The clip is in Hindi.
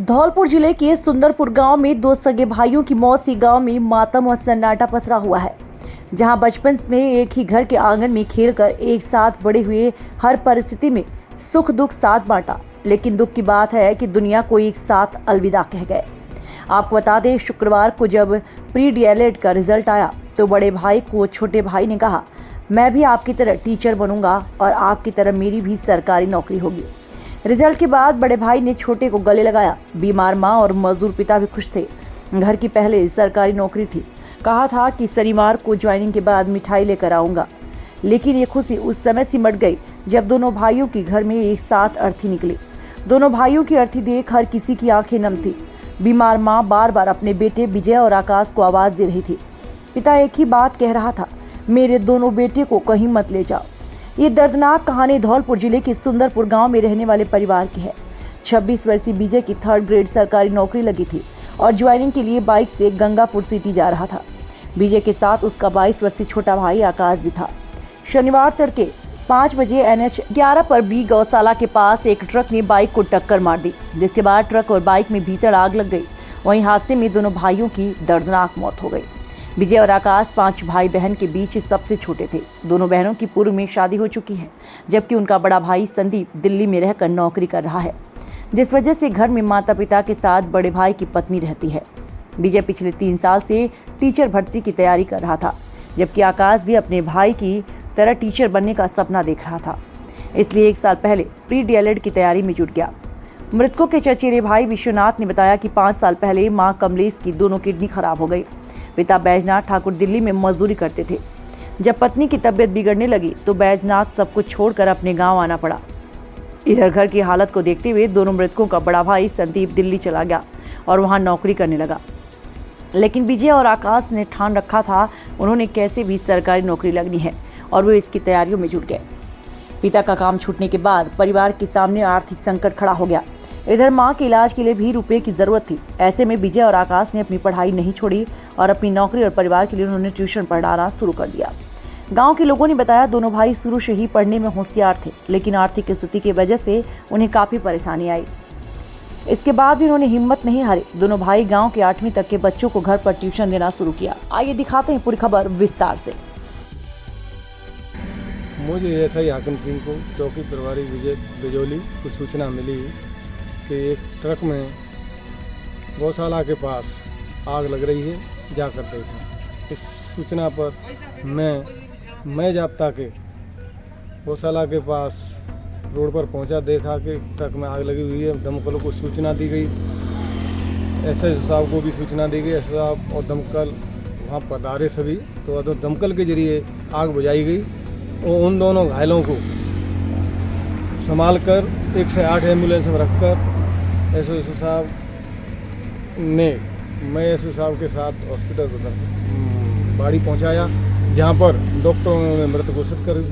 धौलपुर जिले के सुंदरपुर गांव में दो सगे भाइयों की मौत से गांव में मातम और सन्नाटा पसरा हुआ है। जहां बचपन में एक ही घर के आंगन में खेलकर एक साथ बड़े हुए, हर परिस्थिति में सुख दुख साथ बांटा, लेकिन दुख की बात है कि दुनिया को एक साथ अलविदा कह गए। आपको बता दें, शुक्रवार को जब प्री डीएलएड का रिजल्ट आया तो बड़े भाई को छोटे भाई ने कहा, मैं भी आपकी तरह टीचर बनूंगा और आपकी तरह मेरी भी सरकारी नौकरी होगी। रिजल्ट के बाद बड़े भाई ने छोटे को गले लगाया। बीमार मां और मजदूर पिता भी खुश थे। घर की पहले सरकारी नौकरी थी। कहा था कि शनिवार को ज्वाइनिंग के बाद मिठाई लेकर आऊंगा, लेकिन ये खुशी उस समय सिमट गई जब दोनों भाइयों की घर में एक साथ अर्थी निकली। दोनों भाइयों की अर्थी देख हर किसी की आंखें नम थी। बीमार माँ बार बार अपने बेटे विजय और आकाश को आवाज दे रही थी। पिता एक ही बात कह रहा था, मेरे दोनों बेटे को कहीं मत ले जाओ। ये दर्दनाक कहानी धौलपुर जिले के सुंदरपुर गांव में रहने वाले परिवार की है। 26 वर्षीय विजय की 3rd ग्रेड सरकारी नौकरी लगी थी और ज्वाइनिंग के लिए बाइक से गंगापुर सिटी जा रहा था। विजय के साथ उसका 22 वर्षीय छोटा भाई आकाश भी था। शनिवार तड़के 5 बजे NH 11 पर बी गौशाला के पास एक ट्रक ने बाइक को टक्कर मार दी, जिसके बाद ट्रक और बाइक में भीषण आग लग गई। वहीं हादसे में दोनों भाइयों की दर्दनाक मौत हो गई। विजय और आकाश 5 भाई बहन के बीच सबसे छोटे थे। दोनों बहनों की पूर्व में शादी हो चुकी है, जबकि उनका बड़ा भाई संदीप दिल्ली में रहकर नौकरी कर रहा है, जिस वजह से घर में माता पिता के साथ बड़े भाई की पत्नी रहती है। विजय पिछले 3 साल से टीचर भर्ती की तैयारी कर रहा था, जबकि आकाश भी अपने भाई की तरह टीचर बनने का सपना देख रहा था, इसलिए 1 साल पहले प्री डीएलएड की तैयारी में जुट गया। मृतकों के चचेरे भाई विश्वनाथ ने बताया कि 5 साल पहले मां कमलेश की दोनों किडनी खराब हो गई। पिता बैजनाथ ठाकुर दिल्ली में मजदूरी करते थे। जब पत्नी की तबीयत बिगड़ने लगी तो बैजनाथ सब कुछ छोड़कर अपने गांव आना पड़ा। इधर घर की हालत को देखते हुए दोनों मृतकों का बड़ा भाई संदीप दिल्ली चला गया और वहां नौकरी करने लगा, लेकिन विजय और आकाश ने ठान रखा था उन्होंने कैसे भी सरकारी नौकरी लगनी है और वो इसकी तैयारियों में जुट गए। पिता का काम छूटने के बाद परिवार के सामने आर्थिक संकट खड़ा हो गया। इधर मां के इलाज के लिए भी रुपए की जरूरत थी। ऐसे में विजय और आकाश ने अपनी पढ़ाई नहीं छोड़ी और अपनी नौकरी और परिवार के लिए उन्होंने ट्यूशन पढ़ाना शुरू कर दिया। गांव के लोगों ने बताया, दोनों भाई शुरू से ही पढ़ने में होशियार थे, लेकिन आर्थिक स्थिति की वजह से उन्हें काफी परेशानी आई। इसके बाद भी उन्होंने हिम्मत नहीं हारी। दोनों भाई गाँव के 8वीं तक के बच्चों को घर पर ट्यूशन देना शुरू किया। आइए दिखाते हैं पूरी खबर विस्तार से। मुझे ऐसा ही हाकिम सिंह को चौकी प्रभारी विजय बिजोली को सूचना मिली कि एक ट्रक में गौशाला के पास आग लग रही है, जाकर देखें। इस सूचना पर मैं जाप्ता के गौशाला के पास रोड पर पहुंचा। देखा कि ट्रक में आग लगी हुई है। दमकल को सूचना दी गई, एसएस साहब को भी सूचना दी गई। एसएस साहब और दमकल वहाँ पधारे सभी, तो दमकल के जरिए आग बुझाई गई और उन दोनों घायलों को संभाल कर 108 एम्बुलेंस में रखकर एसओ साहब ने मैं एसओ साहब के साथ हॉस्पिटल बाड़ी पहुंचाया, जहां पर डॉक्टरों ने मृत घोषित कर दिया।